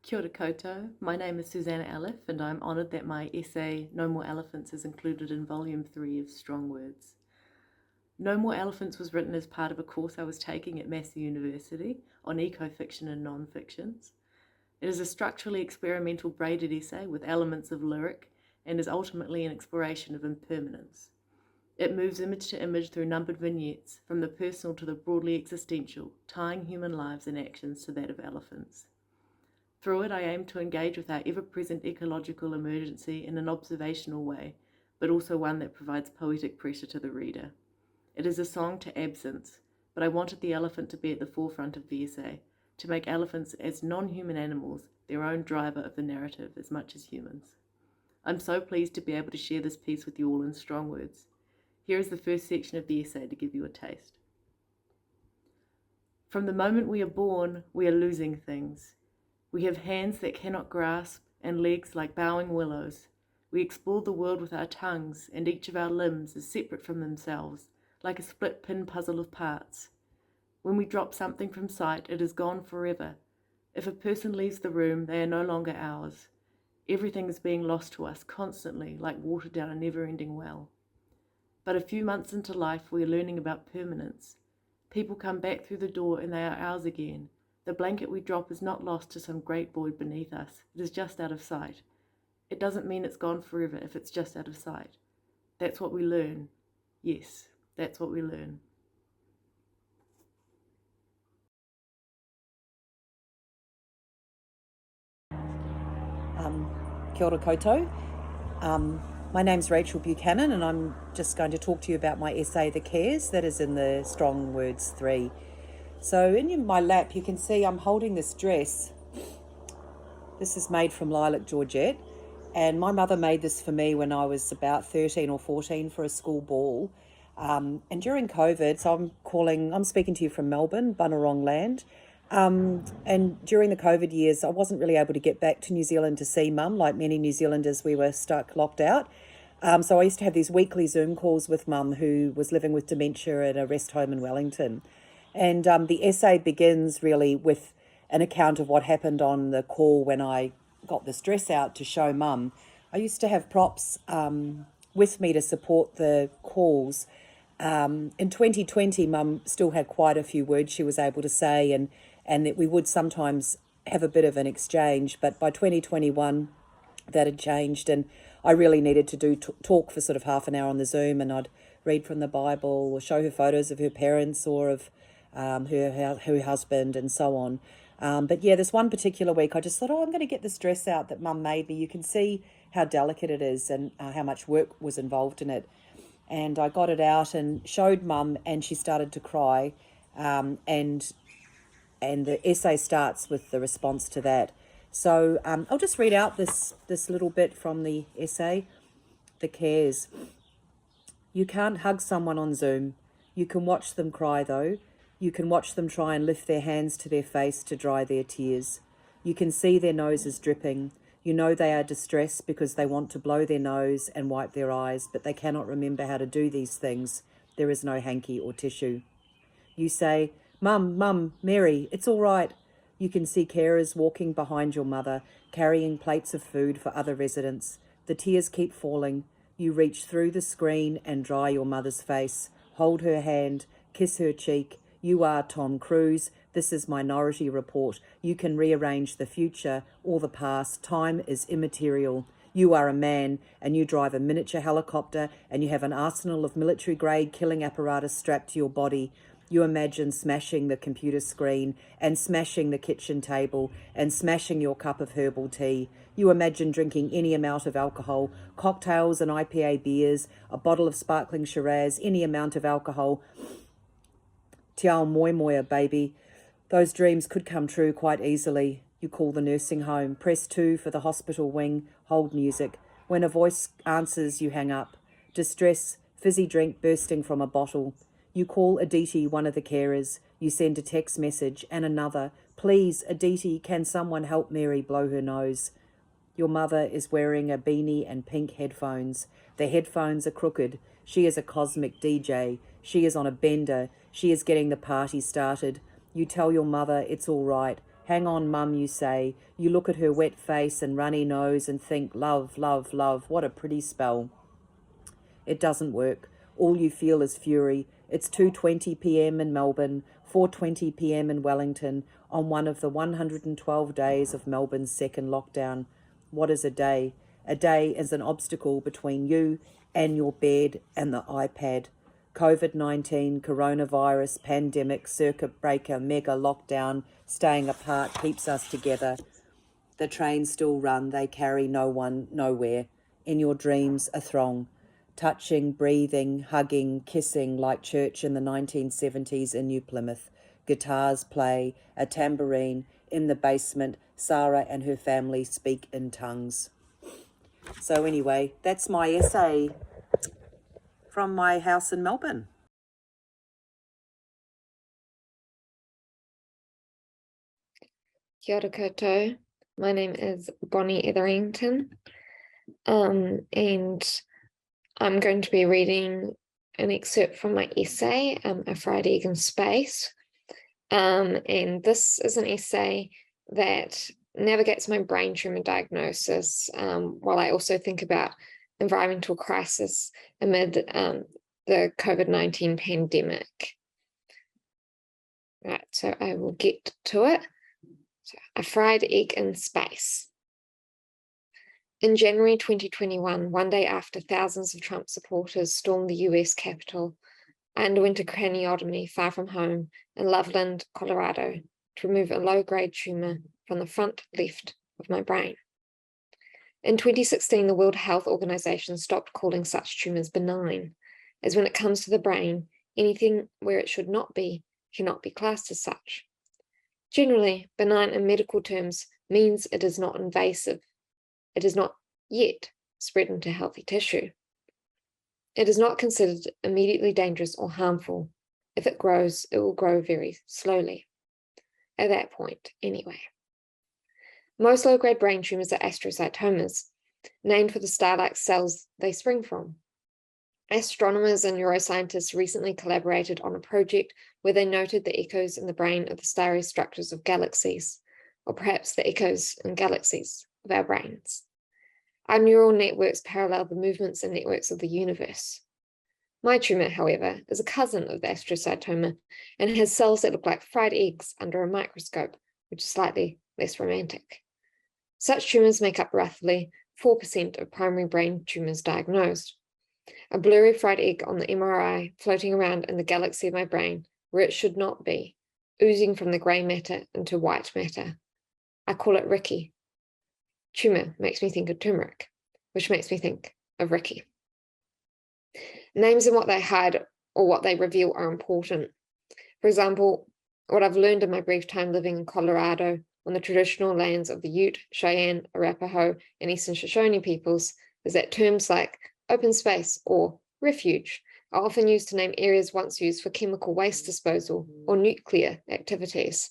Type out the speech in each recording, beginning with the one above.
Kia ora koutou. My name is Susanna Elliffe, and I'm honoured that my essay, No More Elephants, is included in Volume 3 of Strong Words. No More Elephants was written as part of a course I was taking at Massey University on eco-fiction and non-fictions. It is a structurally experimental braided essay with elements of lyric and is ultimately an exploration of impermanence. It moves image to image through numbered vignettes, from the personal to the broadly existential, tying human lives and actions to that of elephants. Through it, I aim to engage with our ever-present ecological emergency in an observational way, but also one that provides poetic pressure to the reader. It is a song to absence, but I wanted the elephant to be at the forefront of the essay, to make elephants as non-human animals their own driver of the narrative as much as humans. I'm so pleased to be able to share this piece with you all in strong words. Here is the first section of the essay to give you a taste. From the moment we are born, we are losing things. We have hands that cannot grasp and legs like bowing willows. We explore the world with our tongues, and each of our limbs is separate from themselves, like a split pin puzzle of parts. When we drop something from sight, it is gone forever. If a person leaves the room, they are no longer ours. Everything is being lost to us constantly, like water down a never-ending well. But a few months into life, we are learning about permanence. People come back through the door and they are ours again. The blanket we drop is not lost to some great void beneath us. It is just out of sight. It doesn't mean it's gone forever if it's just out of sight. That's what we learn. Yes, that's what we learn. Kia ora koutou. My name's Rachel Buchanan, and I'm just going to talk to you about my essay, The Cares, that is in the Strong Words 3. So in my lap, you can see I'm holding this dress. This is made from lilac georgette, and my mother made this for me when I was about 13 or 14 for a school ball. And during COVID, so I'm speaking to you from Melbourne, Bunurong land. And during the COVID years, I wasn't really able to get back to New Zealand to see Mum. Like many New Zealanders, we were stuck, locked out. So I used to have these weekly Zoom calls with Mum, who was living with dementia at a rest home in Wellington. And the essay begins really with an account of what happened on the call when I got this dress out to show Mum. I used to have props with me to support the calls. In 2020, Mum still had quite a few words she was able to say, and that we would sometimes have a bit of an exchange. But by 2021, that had changed, and I really needed to talk for sort of half an hour on the Zoom, and I'd read from the Bible or show her photos of her parents or of her husband and so on. But yeah, this one particular week, I just thought, I'm going to get this dress out that Mum made me. You can see how delicate it is and how much work was involved in it. And I got it out and showed Mum, and she started to cry. And the essay starts with the response to that. So I'll just read out this little bit from the essay, The Cares. You can't hug someone on Zoom. You can watch them cry, though. You can watch them try and lift their hands to their face to dry their tears. You can see their noses dripping. You know they are distressed because they want to blow their nose and wipe their eyes, but they cannot remember how to do these things. There is no hanky or tissue. You say, Mum, Mary, it's all right. You can see carers walking behind your mother, carrying plates of food for other residents. The tears keep falling. You reach through the screen and dry your mother's face, hold her hand, kiss her cheek. You are Tom Cruise. This is Minority Report. You can rearrange the future or the past. Time is immaterial. You are a man and you drive a miniature helicopter and you have an arsenal of military-grade killing apparatus strapped to your body. You imagine smashing the computer screen and smashing the kitchen table and smashing your cup of herbal tea. You imagine drinking any amount of alcohol, cocktails and IPA beers, a bottle of sparkling Shiraz, any amount of alcohol. Te ao moi moia, baby. Those dreams could come true quite easily. You call the nursing home, press 2 for the hospital wing, hold music. When a voice answers, you hang up. Distress, fizzy drink bursting from a bottle. You call Aditi, one of the carers. You send a text message and another. Please, Aditi, can someone help Mary blow her nose? Your mother is wearing a beanie and pink headphones. The headphones are crooked. She is a cosmic DJ. She is on a bender. She is getting the party started. You tell your mother it's all right. Hang on, Mum, you say. You look at her wet face and runny nose and think, love, love, love, what a pretty spell. It doesn't work. All you feel is fury. It's 2:20 p.m. in Melbourne, 4:20 p.m. in Wellington, on one of the 112 days of Melbourne's second lockdown. What is a day? A day is an obstacle between you and your bed and the iPad. COVID-19, coronavirus, pandemic, circuit breaker, mega lockdown, staying apart keeps us together. The trains still run, they carry no one, nowhere. In your dreams, a throng. Touching, breathing, hugging, kissing like church in the 1970s in New Plymouth. Guitars play, a tambourine. In the basement, Sarah and her family speak in tongues. So anyway, that's my essay from my house in Melbourne. Kia ora koutou. My name is Bonnie Etherington, and I'm going to be reading an excerpt from my essay, A Fried Egg in Space. And this is an essay that navigates my brain tumor diagnosis while I also think about environmental crisis amid the COVID-19 pandemic. Right, so I will get to it. So, A Fried Egg in Space. In January 2021, one day after thousands of Trump supporters stormed the US Capitol, I underwent a craniotomy far from home in Loveland, Colorado, to remove a low-grade tumor from the front left of my brain. In 2016, the World Health Organization stopped calling such tumors benign, as when it comes to the brain, anything where it should not be cannot be classed as such. Generally, benign in medical terms means it is not invasive. It is not yet spread into healthy tissue. It is not considered immediately dangerous or harmful. If it grows, it will grow very slowly. At that point, anyway. Most low-grade brain tumors are astrocytomas, named for the star-like cells they spring from. Astronomers and neuroscientists recently collaborated on a project where they noted the echoes in the brain of the starry structures of galaxies, or perhaps the echoes in galaxies of our brains. Our neural networks parallel the movements and networks of the universe. My tumor, however, is a cousin of the astrocytoma and has cells that look like fried eggs under a microscope, which is slightly less romantic. Such tumors make up roughly 4% of primary brain tumors diagnosed. A blurry fried egg on the MRI floating around in the galaxy of my brain where it should not be, oozing from the grey matter into white matter. I call it Ricky. Tumor makes me think of turmeric, which makes me think of Ricky. Names and what they hide or what they reveal are important. For example, what I've learned in my brief time living in Colorado on the traditional lands of the Ute, Cheyenne, Arapaho, and Eastern Shoshone peoples is that terms like open space or refuge are often used to name areas once used for chemical waste disposal or nuclear activities.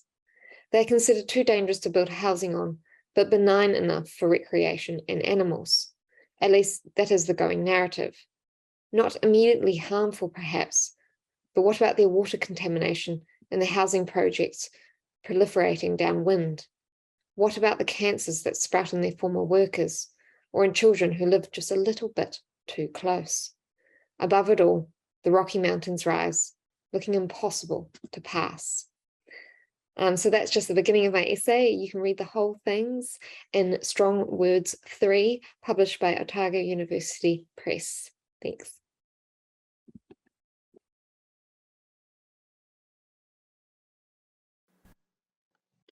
They are considered too dangerous to build housing on, but benign enough for recreation and animals. At least that is the going narrative. Not immediately harmful, perhaps, but what about their water contamination and the housing projects proliferating downwind? What about the cancers that sprout in their former workers or in children who live just a little bit too close? Above it all, the Rocky Mountains rise, looking impossible to pass. So that's just the beginning of my essay. You can read the whole things in Strong Words 3, published by Otago University Press. Thanks.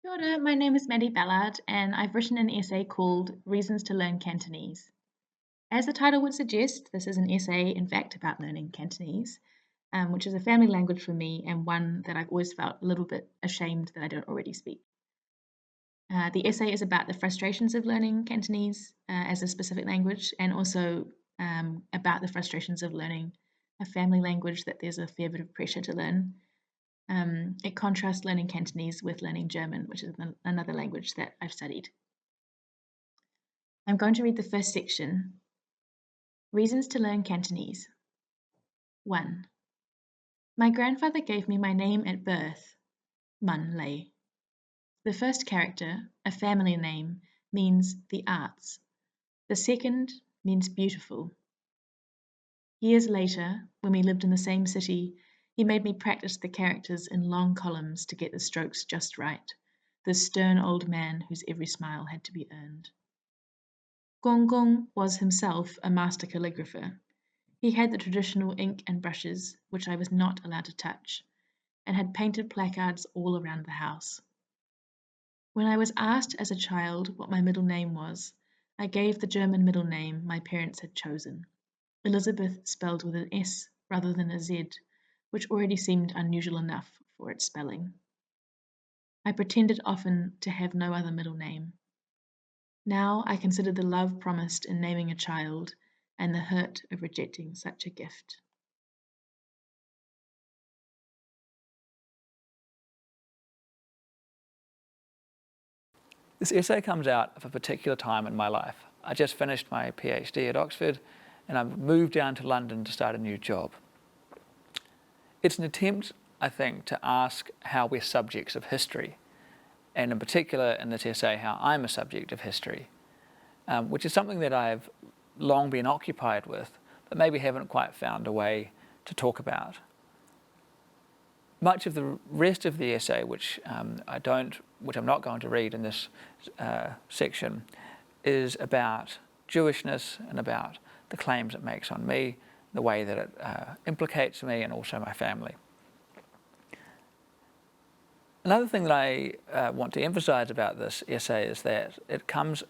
Kia ora, my name is Maddie Ballard, and I've written an essay called Reasons to Learn Cantonese. As the title would suggest, this is an essay, in fact, about learning Cantonese, which is a family language for me and one that I've always felt a little bit ashamed that I don't already speak. The essay is about the frustrations of learning Cantonese as a specific language, and also about the frustrations of learning a family language that there's a fair bit of pressure to learn. It contrasts learning Cantonese with learning German, which is another language that I've studied. I'm going to read the first section. Reasons to learn Cantonese. 1. My grandfather gave me my name at birth, Man Lei. The first character, a family name, means the arts. The second means beautiful. Years later, when we lived in the same city, he made me practice the characters in long columns to get the strokes just right, this stern old man whose every smile had to be earned. Gong Gong was himself a master calligrapher. He had the traditional ink and brushes, which I was not allowed to touch, and had painted placards all around the house. When I was asked as a child what my middle name was, I gave the German middle name my parents had chosen, Elizabeth spelled with an S rather than a Z, which already seemed unusual enough for its spelling. I pretended often to have no other middle name. Now I consider the love promised in naming a child and the hurt of rejecting such a gift. This essay comes out of a particular time in my life. I just finished my PhD at Oxford and I've moved down to London to start a new job. It's an attempt, I think, to ask how we're subjects of history, and in particular in this essay, how I'm a subject of history, which is something that I've long been occupied with, but maybe haven't quite found a way to talk about. Much of the rest of the essay, which I'm not going to read in this section, is about Jewishness and about the claims it makes on me, the way that it implicates me and also my family. Another thing that I want to emphasize about this essay is that it comes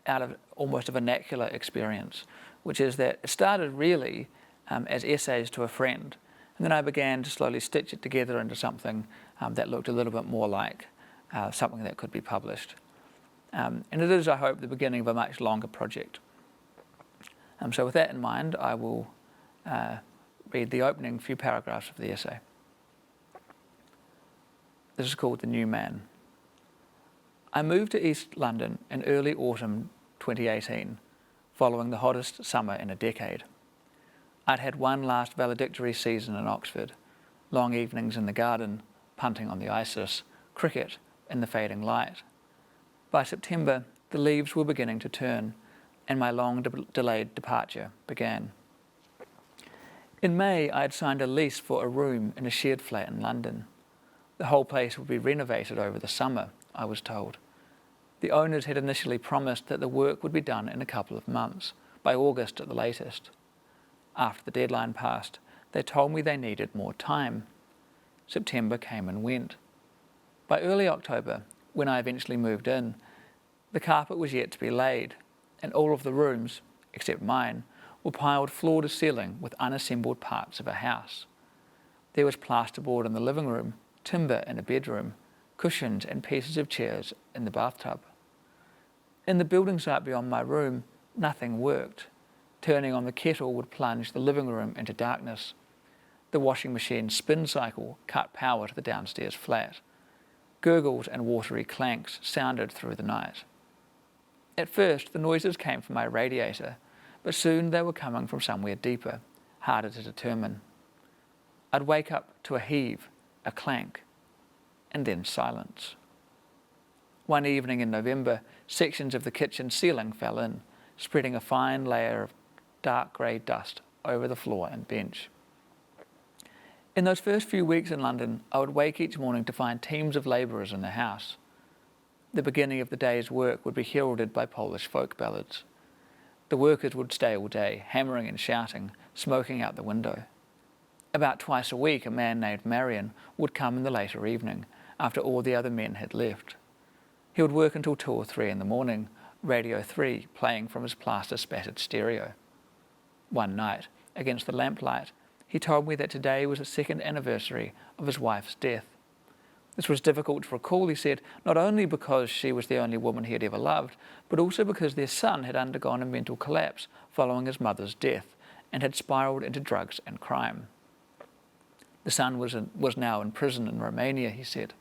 out of almost a vernacular experience, which is that it started really as essays to a friend, and then I began to slowly stitch it together into something that looked a little bit more like something that could be published. And it is, I hope, the beginning of a much longer project. So with that in mind, I will read the opening few paragraphs of the essay. This is called The New Man. I moved to East London in early autumn 2018, following the hottest summer in a decade. I'd had one last valedictory season in Oxford, long evenings in the garden, punting on the Isis, cricket in the fading light. By September, the leaves were beginning to turn, and my long delayed departure began. In May, I had signed a lease for a room in a shared flat in London. The whole place would be renovated over the summer, I was told. The owners had initially promised that the work would be done in a couple of months, by August at the latest. After the deadline passed, they told me they needed more time. September came and went. By early October, when I eventually moved in, the carpet was yet to be laid, and all of the rooms, except mine, were piled floor to ceiling with unassembled parts of a house. There was plasterboard in the living room, timber in a bedroom, cushions and pieces of chairs in the bathtub. In the building site beyond my room, nothing worked. Turning on the kettle would plunge the living room into darkness. The washing machine's spin cycle cut power to the downstairs flat. Gurgles and watery clanks sounded through the night. At first, the noises came from my radiator, but soon they were coming from somewhere deeper, harder to determine. I'd wake up to a heave, a clank, and then silence. One evening in November, sections of the kitchen ceiling fell in, spreading a fine layer of dark grey dust over the floor and bench. In those first few weeks in London, I would wake each morning to find teams of labourers in the house. The beginning of the day's work would be heralded by Polish folk ballads. The workers would stay all day, hammering and shouting, smoking out the window. About twice a week, a man named Marion would come in the later evening, after all the other men had left. He would work until 2 or 3 in the morning, Radio 3 playing from his plaster-spattered stereo. One night, against the lamplight, he told me that today was the 2nd anniversary of his wife's death. This was difficult to recall, he said, not only because she was the only woman he had ever loved, but also because their son had undergone a mental collapse following his mother's death and had spiralled into drugs and crime. The son was now in prison in Romania, he said.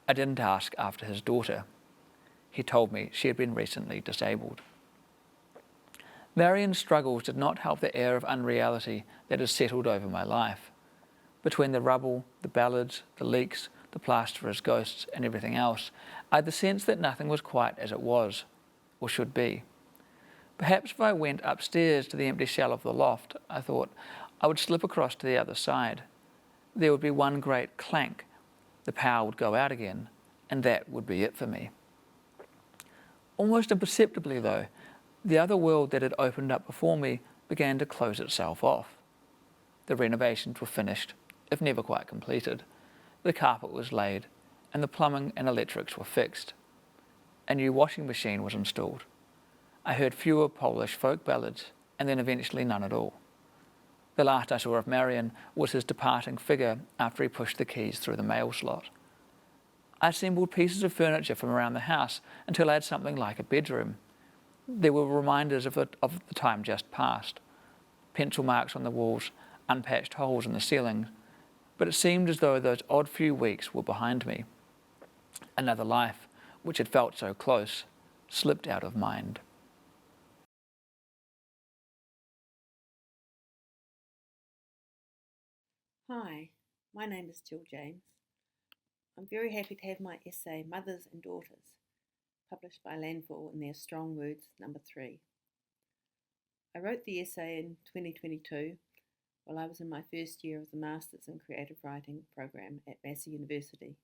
I didn't ask after his daughter. He told me she had been recently disabled. Marion's struggles did not help the air of unreality that had settled over my life. Between the rubble, the ballads, the leaks, the plasterers, ghosts and everything else, I had the sense that nothing was quite as it was, or should be. Perhaps if I went upstairs to the empty shell of the loft, I thought, I would slip across to the other side. There would be one great clank, the power would go out again, and that would be it for me. Almost imperceptibly though, the other world that had opened up before me began to close itself off. The renovations were finished, if never quite completed. The carpet was laid, and the plumbing and electrics were fixed. A new washing machine was installed. I heard fewer Polish folk ballads, and then eventually none at all. The last I saw of Marion was his departing figure after he pushed the keys through the mail slot. I assembled pieces of furniture from around the house until I had something like a bedroom. There were reminders of the time just past, pencil marks on the walls, unpatched holes in the ceiling, but it seemed as though those odd few weeks were behind me. Another life, which had felt so close, slipped out of mind. Hi, my name is Gill James. I'm very happy to have my essay Mothers and Daughters published by Landfall in their Strong Words number 3. I wrote the essay in 2022 while I was in my first year of the Masters in Creative Writing program at Massey University.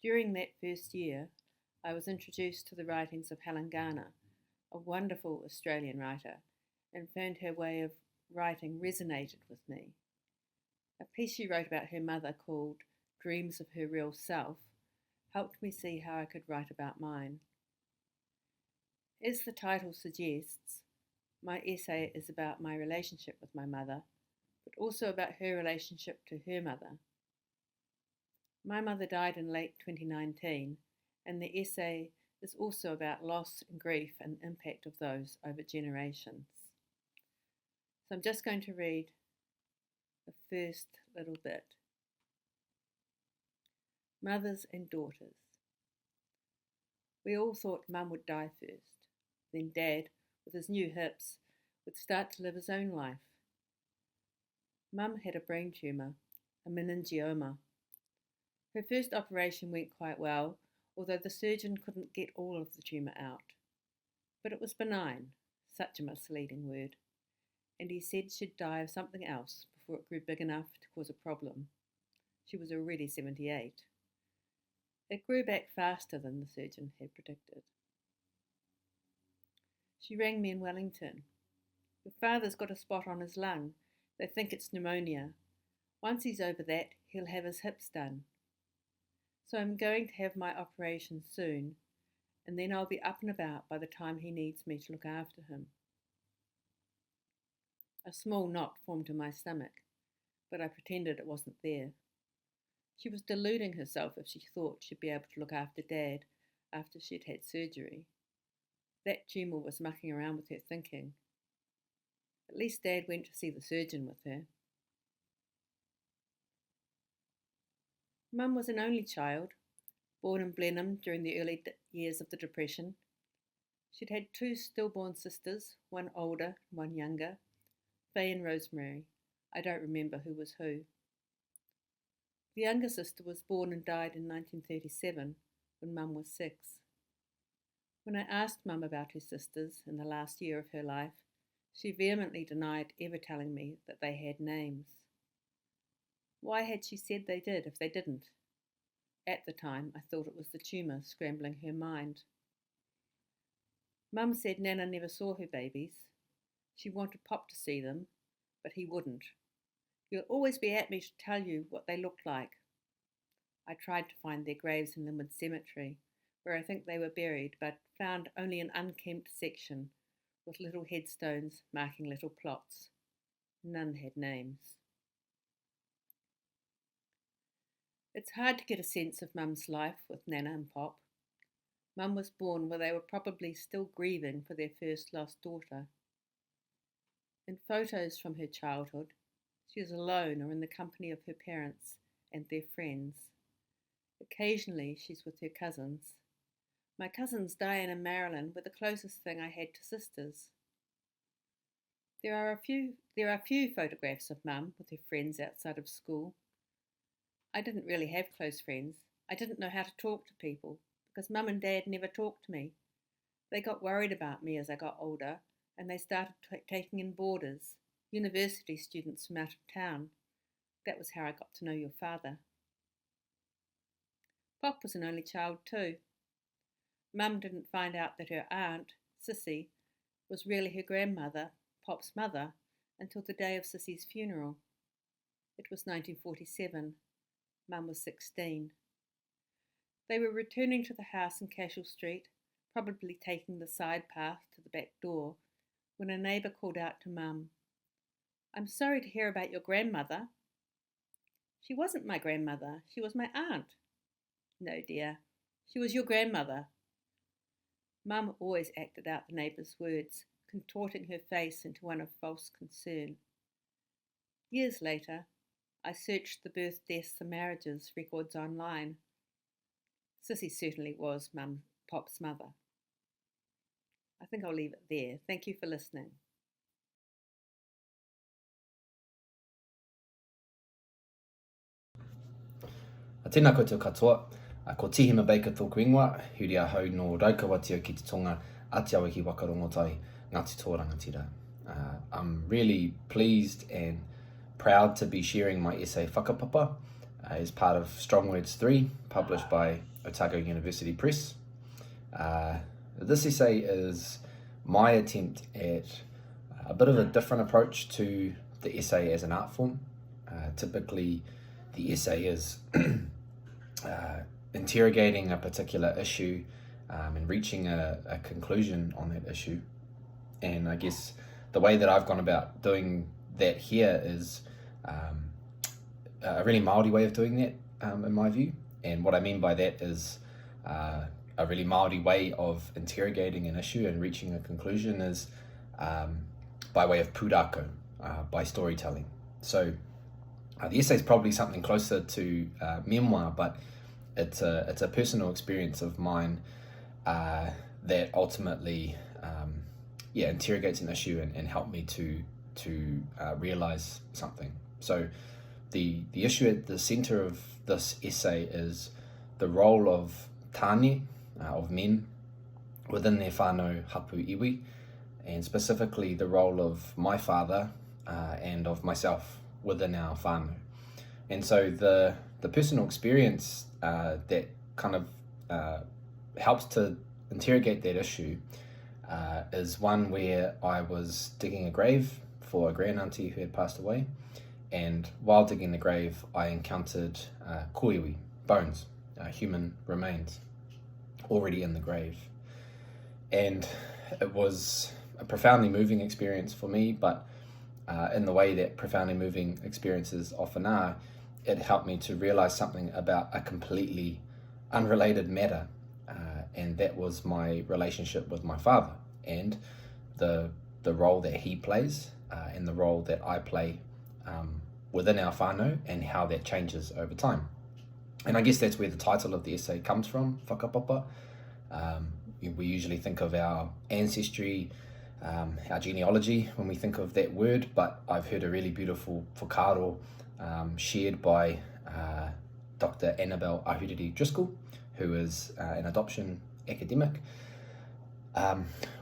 During that first year, I was introduced to the writings of Helen Garner, a wonderful Australian writer, and found her way of writing resonated with me. A piece she wrote about her mother called Dreams of Her Real Self helped me see how I could write about mine. As the title suggests, my essay is about my relationship with my mother, but also about her relationship to her mother. My mother died in late 2019, and the essay is also about loss and grief and the impact of those over generations. So I'm just going to read the first little bit. Mothers and daughters. We all thought Mum would die first. Then Dad, with his new hips, would start to live his own life. Mum had a brain tumour, a meningioma. Her first operation went quite well, although the surgeon couldn't get all of the tumour out. But it was benign, such a misleading word, and he said she'd die of something else before it grew big enough to cause a problem. She was already 78. It grew back faster than the surgeon had predicted. She rang me in Wellington. Your father's got a spot on his lung. They think it's pneumonia. Once he's over that, he'll have his hips done. So I'm going to have my operation soon, and then I'll be up and about by the time he needs me to look after him. A small knot formed in my stomach, but I pretended it wasn't there. She was deluding herself if she thought she'd be able to look after Dad after she'd had surgery. That tumour was mucking around with her thinking. At least Dad went to see the surgeon with her. Mum was an only child, born in Blenheim during the early years of the Depression. She'd had 2 stillborn sisters, one older and one younger, Faye and Rosemary. I don't remember who was who. The younger sister was born and died in 1937, when Mum was 6. When I asked Mum about her sisters in the last year of her life, she vehemently denied ever telling me that they had names. Why had she said they did if they didn't? At the time, I thought it was the tumour scrambling her mind. Mum said Nana never saw her babies. She wanted Pop to see them, but he wouldn't. You'll always be at me to tell you what they looked like. I tried to find their graves in Linwood Cemetery, where I think they were buried, but found only an unkempt section with little headstones marking little plots. None had names. It's hard to get a sense of Mum's life with Nana and Pop. Mum was born where they were probably still grieving for their first lost daughter. In photos from her childhood, she is alone or in the company of her parents and their friends. Occasionally she's with her cousins. My cousins Diane and Marilyn were the closest thing I had to sisters. There are few photographs of Mum with her friends outside of school. I didn't really have close friends. I didn't know how to talk to people because Mum and Dad never talked to me. They got worried about me as I got older and they started taking in boarders, university students from out of town. That was how I got to know your father. Pop was an only child too. Mum didn't find out that her aunt, Sissy, was really her grandmother, Pop's mother, until the day of Sissy's funeral. It was 1947. Mum was 16. They were returning to the house in Cashel Street, probably taking the side path to the back door, when a neighbour called out to Mum, "I'm sorry to hear about your grandmother." "She wasn't my grandmother, she was my aunt." "No, dear, she was your grandmother." Mum always acted out the neighbour's words, contorting her face into one of false concern. Years later, I searched the birth, deaths and marriages records online. Sissy certainly was Pop's mother. I think I'll leave it there. Thank you for listening. Tēnā koutou katoa, ko Tīhema Baker tōku ingoa, huri a hau no raukawatio ki te tonga Aotearoa ki wakarongotai Ngāti tō rangatira. I'm really pleased and proud to be sharing my essay Whakapapa as part of Strong Words 3, published by Otago University Press. This essay is my attempt at a bit of a different approach to the essay as an art form. Typically, the essay is interrogating a particular issue and reaching a conclusion on that issue. And I guess the way that I've gone about doing that here is a really Māori way of doing that, in my view. And what I mean by that is a really Māori way of interrogating an issue and reaching a conclusion is by way of pūrākau, by storytelling. So the essay is probably something closer to memoir, but it's a personal experience of mine that ultimately interrogates an issue and helped me to realize something. So the issue at the center of this essay is the role of tāne, of men, within their whānau hapu iwi, and specifically the role of my father and of myself within our whānau. And so the personal experience that kind of helps to interrogate that issue is one where I was digging a grave for a grand-auntie who had passed away, and while digging the grave I encountered koiwi, bones, human remains, already in the grave. And it was a profoundly moving experience for me, but in the way that profoundly moving experiences often are, it helped me to realize something about a completely unrelated matter, and that was my relationship with my father and the role that he plays and the role that I play within our whānau and how that changes over time. And I guess that's where the title of the essay comes from, Whakapapa. We usually think of our ancestry, our genealogy when we think of that word, but I've heard a really beautiful whakaaro shared by Dr. Annabelle Ahuriri Driscoll, who is an adoption academic,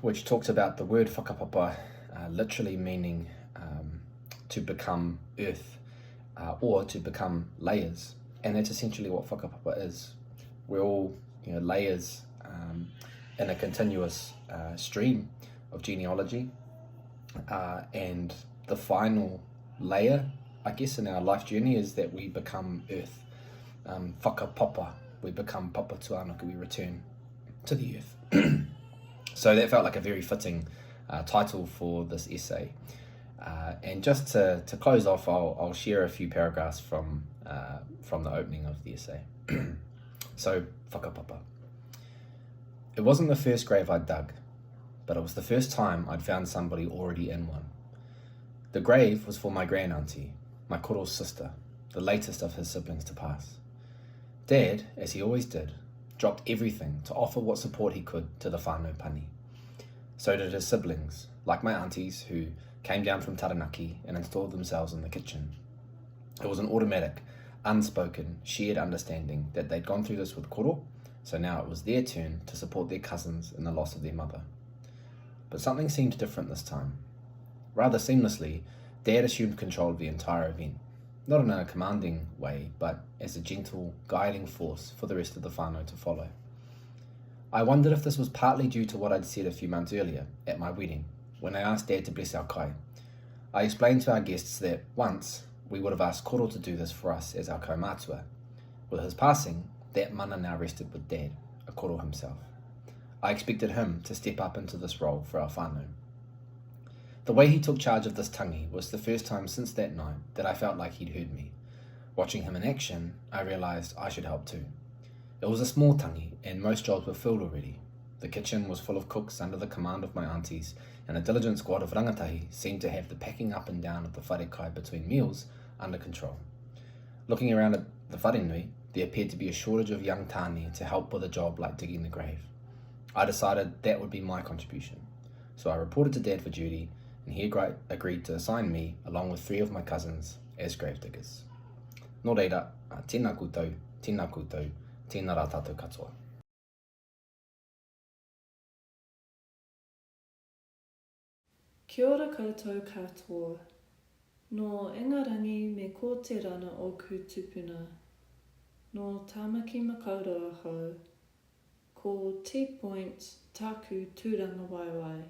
which talks about the word whakapapa literally meaning to become earth or to become layers. And that's essentially what whakapapa is. We're all layers in a continuous stream of genealogy, and the final layer, I guess, in our life journey is that we become earth. Whakapapa, we become papa tuānuku, we return to the earth. So that felt like a very fitting title for this essay. And just to close off, I'll share a few paragraphs from the opening of the essay. So, whakapapa. It wasn't the first grave I'd dug, but it was the first time I'd found somebody already in one. The grave was for my grand-auntie, my koro's sister, the latest of his siblings to pass. Dad, as he always did, dropped everything to offer what support he could to the whānau pani. So did his siblings, like my aunties, who came down from Taranaki and installed themselves in the kitchen. It was an automatic, unspoken, shared understanding that they'd gone through this with koro, so now it was their turn to support their cousins in the loss of their mother. But something seemed different this time. Rather seamlessly, Dad assumed control of the entire event, not in a commanding way, but as a gentle, guiding force for the rest of the whānau to follow. I wondered if this was partly due to what I'd said a few months earlier, at my wedding, when I asked Dad to bless our kai. I explained to our guests that once we would have asked koro to do this for us as our kaumātua. With his passing, that mana now rested with Dad, a koro himself. I expected him to step up into this role for our whānau. The way he took charge of this tangi was the first time since that night that I felt like he'd heard me. Watching him in action, I realised I should help too. It was a small tangi, and most jobs were filled already. The kitchen was full of cooks under the command of my aunties, and a diligent squad of rangatahi seemed to have the packing up and down of the wharekai between meals under control. Looking around at the wharenui, there appeared to be a shortage of young tāne to help with a job like digging the grave. I decided that would be my contribution. So I reported to Dad for duty, and he agreed to assign me, along with 3 of my cousins, as grave diggers. Nō reira, tēnā koutou, tēnā rā tātou katoa. Kia ora koutou katoa. No ingarangi me ko te rana o ku tupuna. No tamaki makaurua hau. Ko T-Point taku tūranga waiwai.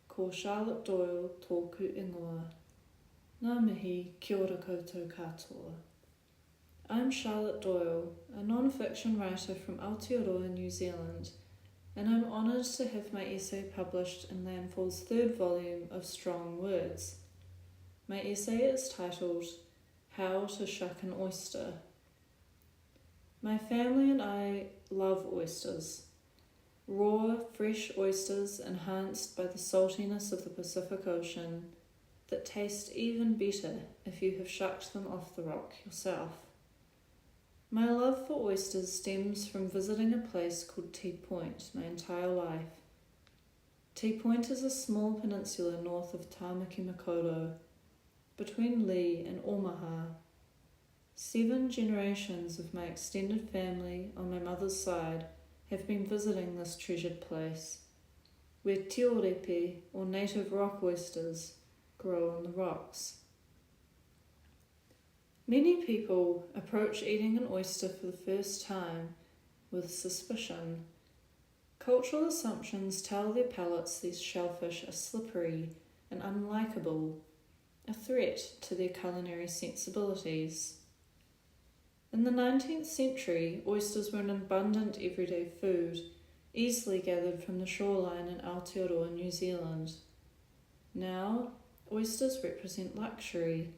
Ko Charlotte Doyle tōku ingoa. Ngā mihi, kia ora koutou katoa. I'm Charlotte Doyle, a non-fiction writer from Aotearoa, New Zealand, and I'm honoured to have my essay published in Landfall's 3rd volume of Strong Words. My essay is titled How to Shuck an Oyster. My family and I love oysters. Raw, fresh oysters enhanced by the saltiness of the Pacific Ocean that taste even better if you have shucked them off the rock yourself. My love for oysters stems from visiting a place called Tīhema my entire life. Tīhema is a small peninsula north of Tāmaki Makaurau, between Lee and Omaha. 7 generations of my extended family on my mother's side have been visiting this treasured place, where tiorepe, or native rock oysters, grow on the rocks. Many people approach eating an oyster for the first time with suspicion. Cultural assumptions tell their palates these shellfish are slippery and unlikable, a threat to their culinary sensibilities. In the 19th century, oysters were an abundant everyday food, easily gathered from the shoreline in Aotearoa, New Zealand. Now, oysters represent luxury,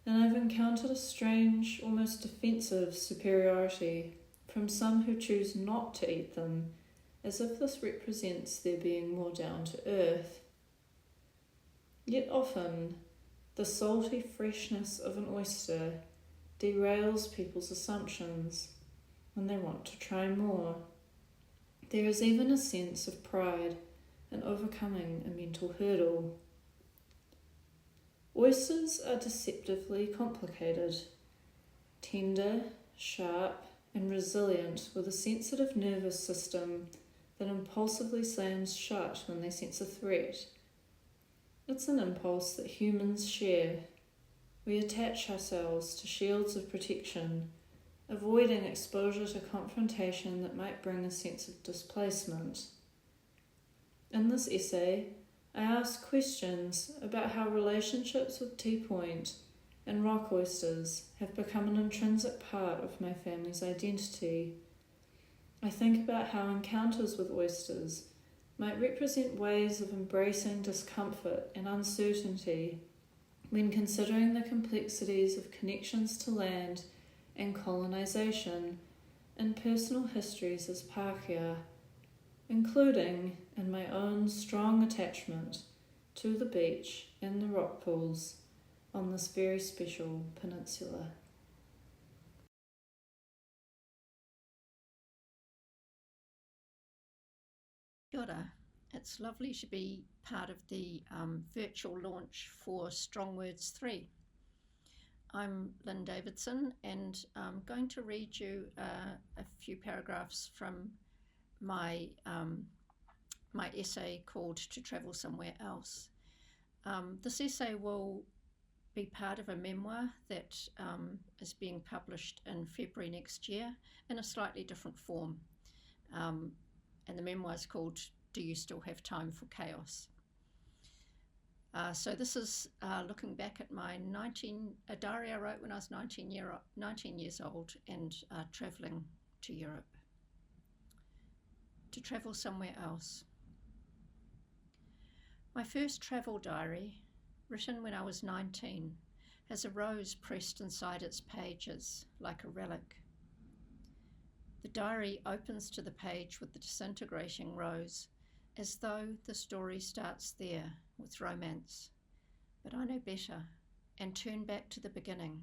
and I've encountered a strange, almost defensive superiority from some who choose not to eat them, as if this represents their being more down to earth. Yet often, the salty freshness of an oyster derails people's assumptions, and they want to try more. There is even a sense of pride in overcoming a mental hurdle. Oysters are deceptively complicated, tender, sharp, and resilient, with a sensitive nervous system that impulsively slams shut when they sense a threat. It's an impulse that humans share. We attach ourselves to shields of protection, avoiding exposure to confrontation that might bring a sense of displacement. In this essay, I ask questions about how relationships with Tīhema and rock oysters have become an intrinsic part of my family's identity. I think about how encounters with oysters might represent ways of embracing discomfort and uncertainty when considering the complexities of connections to land and colonisation and personal histories as Pākehā, including in my own strong attachment to the beach and the rock pools on this very special peninsula. Kia ora. It's lovely to be part of the virtual launch for Strong Words 3. I'm Lynn Davidson, and I'm going to read you a few paragraphs from my my essay called To Travel Somewhere Else. This essay will be part of a memoir that is being published in February next year in a slightly different form. And the memoir is called Do You Still Have Time for Chaos? So this is looking back at my a diary I wrote when I was 19 years old and travelling to Europe. To travel somewhere else. My first travel diary, written when I was 19, has a rose pressed inside its pages like a relic. The diary opens to the page with the disintegrating rose, as though the story starts there with romance. But I know better and turn back to the beginning.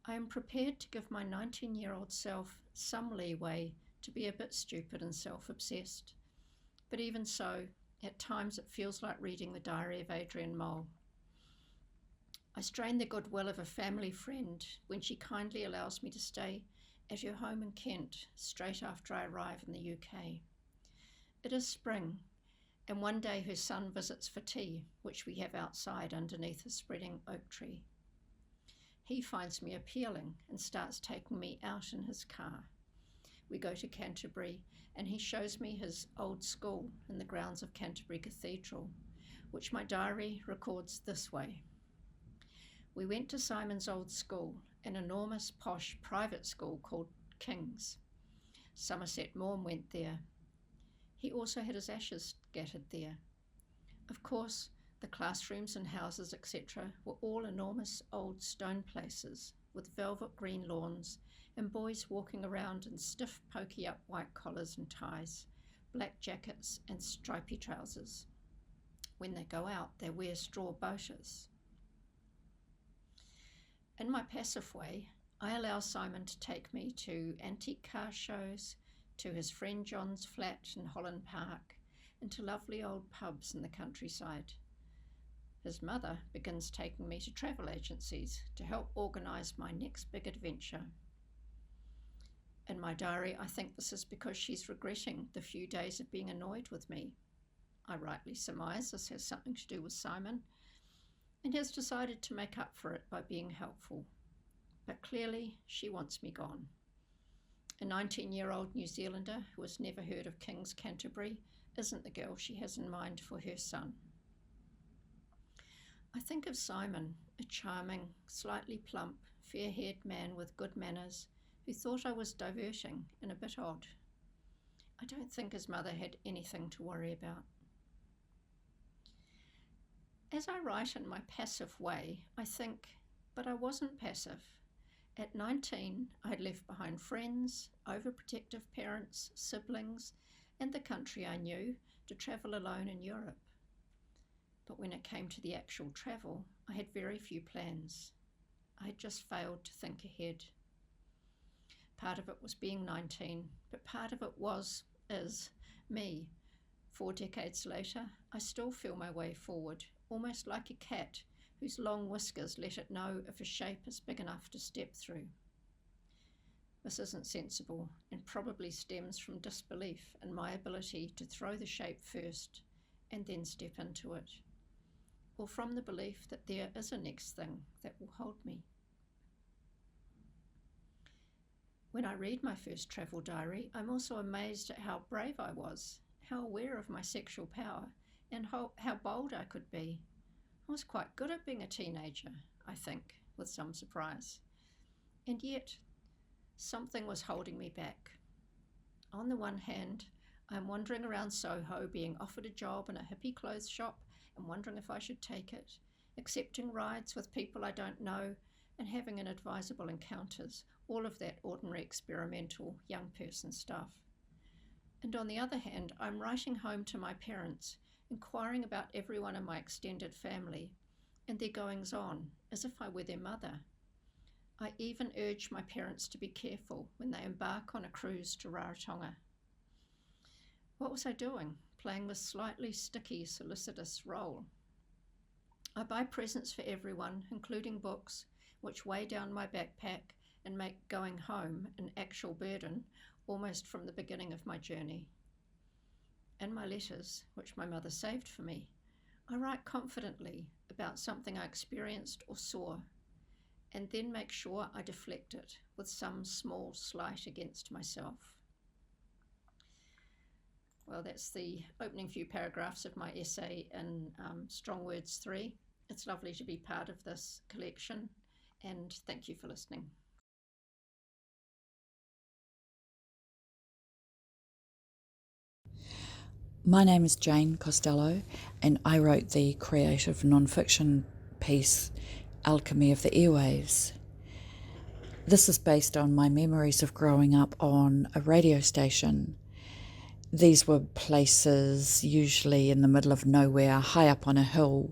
I am prepared to give my 19-year-old self some leeway to be a bit stupid and self-obsessed. But even so, at times it feels like reading the diary of Adrian Mole. I strain the goodwill of a family friend when she kindly allows me to stay at her home in Kent straight after I arrive in the UK. It is spring, and one day her son visits for tea, which we have outside underneath a spreading oak tree. He finds me appealing and starts taking me out in his car. We go to Canterbury, and he shows me his old school in the grounds of Canterbury Cathedral, which my diary records this way. We went to Simon's old school, an enormous posh private school called King's. Somerset Maugham went there. He also had his ashes scattered there. Of course, the classrooms and houses, etc., were all enormous old stone places with velvet green lawns and boys walking around in stiff, pokey-up white collars and ties, black jackets and stripy trousers. When they go out, they wear straw boaters. In my passive way, I allow Simon to take me to antique car shows, to his friend John's flat in Holland Park, and to lovely old pubs in the countryside. His mother begins taking me to travel agencies to help organise my next big adventure. In my diary, I think this is because she's regretting the few days of being annoyed with me. I rightly surmise this has something to do with Simon, and has decided to make up for it by being helpful. But clearly, she wants me gone. A 19-year-old New Zealander who has never heard of King's Canterbury isn't the girl she has in mind for her son. I think of Simon, a charming, slightly plump, fair-haired man with good manners who thought I was diverting and a bit odd. I don't think his mother had anything to worry about. As I write in my passive way, I think, but I wasn't passive. At 19, I had left behind friends, overprotective parents, siblings, and the country I knew to travel alone in Europe. But when it came to the actual travel, I had very few plans. I had just failed to think ahead. Part of it was being 19, but part of it is me. 4 decades later, I still feel my way forward, almost like a cat whose long whiskers let it know if a shape is big enough to step through. This isn't sensible and probably stems from disbelief in my ability to throw the shape first and then step into it, or from the belief that there is a next thing that will hold me. When I read my first travel diary, I'm also amazed at how brave I was, how aware of my sexual power, and how bold I could be. I was quite good at being a teenager, I think, with some surprise. And yet, something was holding me back. On the one hand, I'm wandering around Soho being offered a job in a hippie clothes shop and wondering if I should take it, accepting rides with people I don't know, and having inadvisable encounters, all of that ordinary experimental young person stuff. And on the other hand, I'm writing home to my parents, inquiring about everyone in my extended family and their goings-on, as if I were their mother. I even urge my parents to be careful when they embark on a cruise to Rarotonga. What was I doing, playing this slightly sticky, solicitous role? I buy presents for everyone, including books, which weigh down my backpack and make going home an actual burden almost from the beginning of my journey. In my letters, which my mother saved for me, I write confidently about something I experienced or saw, and then make sure I deflect it with some small slight against myself. Well, that's the opening few paragraphs of my essay in Strong Words 3. It's lovely to be part of this collection, and thank you for listening. My name is Jane Costello, and I wrote the creative non-fiction piece, Alchemy of the Airwaves. This is based on my memories of growing up on a radio station. These were places usually in the middle of nowhere, high up on a hill,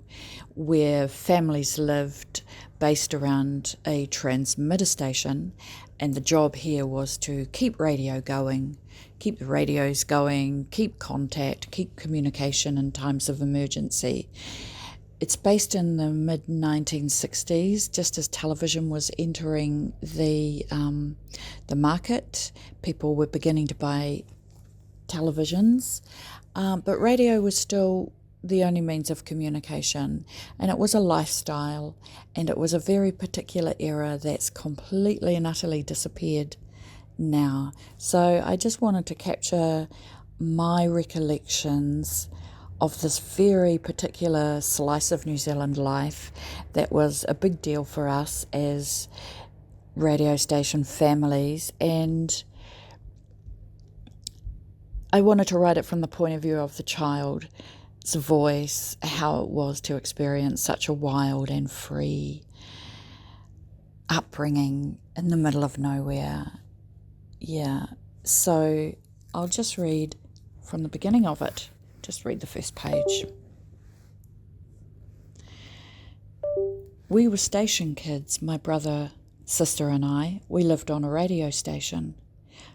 where families lived based around a transmitter station, and the job here was to keep radio going, keep the radios going, keep contact, keep communication in times of emergency. It's based in the mid-1960s, just as television was entering the market. People were beginning to buy televisions, but radio was still the only means of communication, and it was a lifestyle, and it was a very particular era that's completely and utterly disappeared now. So I just wanted to capture my recollections of this very particular slice of New Zealand life that was a big deal for us as radio station families, and I wanted to write it from the point of view of the child's voice, how it was to experience such a wild and free upbringing in the middle of nowhere. Yeah, so I'll just read from the beginning of it. Just read the first page. We were station kids, my brother, sister and I. We lived on a radio station.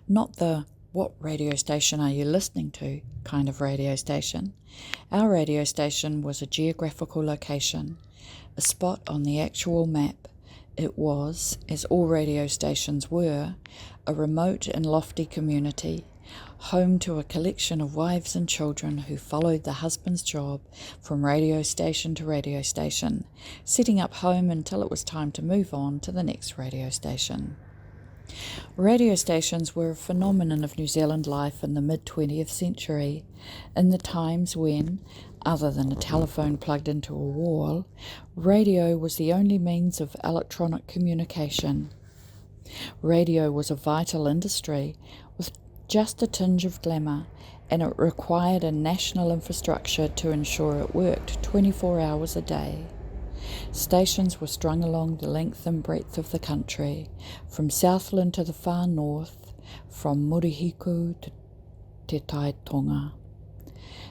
Not the "what radio station are you listening to" kind of radio station. Our radio station was a geographical location, a spot on the actual map. It was, as all radio stations were, a remote and lofty community, home to a collection of wives and children who followed the husband's job from radio station to radio station, setting up home until it was time to move on to the next radio station. Radio stations were a phenomenon of New Zealand life in the mid-20th century, in the times when, other than a telephone plugged into a wall, radio was the only means of electronic communication. Radio was a vital industry with just a tinge of glamour, and it required a national infrastructure to ensure it worked 24 hours a day. Stations were strung along the length and breadth of the country, from Southland to the far north, from Murihiku to Te Tai Tonga.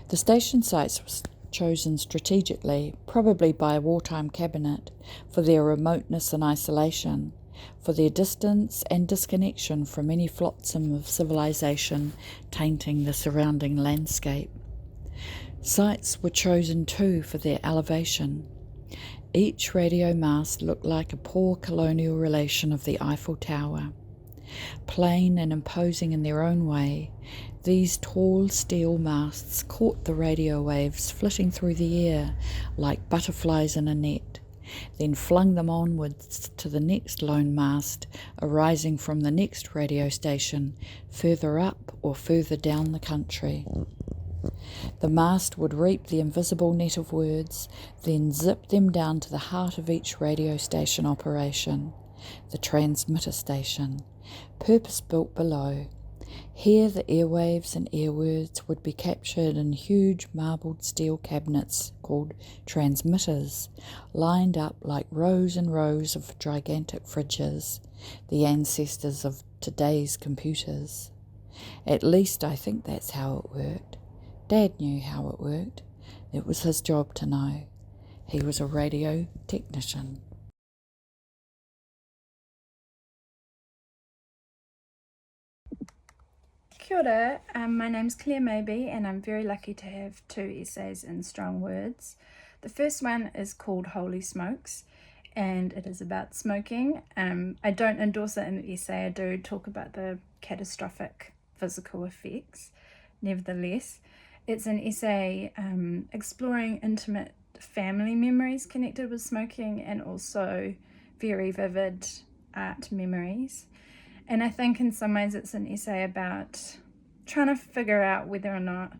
The station sites were chosen strategically, probably by a wartime cabinet, for their remoteness and isolation, for their distance and disconnection from any flotsam of civilization tainting the surrounding landscape. Sites were chosen too for their elevation. Each radio mast looked like a poor colonial relation of the Eiffel Tower. Plain and imposing in their own way, these tall steel masts caught the radio waves flitting through the air like butterflies in a net, then flung them onwards to the next lone mast arising from the next radio station, further up or further down the country. The mast would reap the invisible net of words, then zip them down to the heart of each radio station operation, the transmitter station, purpose-built below. Here the airwaves and airwords would be captured in huge marbled steel cabinets called transmitters, lined up like rows and rows of gigantic fridges, the ancestors of today's computers. At least I think that's how it worked. Dad knew how it worked. It was his job to know. He was a radio technician. Kia ora, my name's Claire Maybe, and I'm very lucky to have 2 essays in Strong Words. The first one is called Holy Smokes, and it is about smoking. I don't endorse it in the essay. I do talk about the catastrophic physical effects. Nevertheless, it's an essay exploring intimate family memories connected with smoking and also very vivid art memories. And I think in some ways it's an essay about trying to figure out whether or not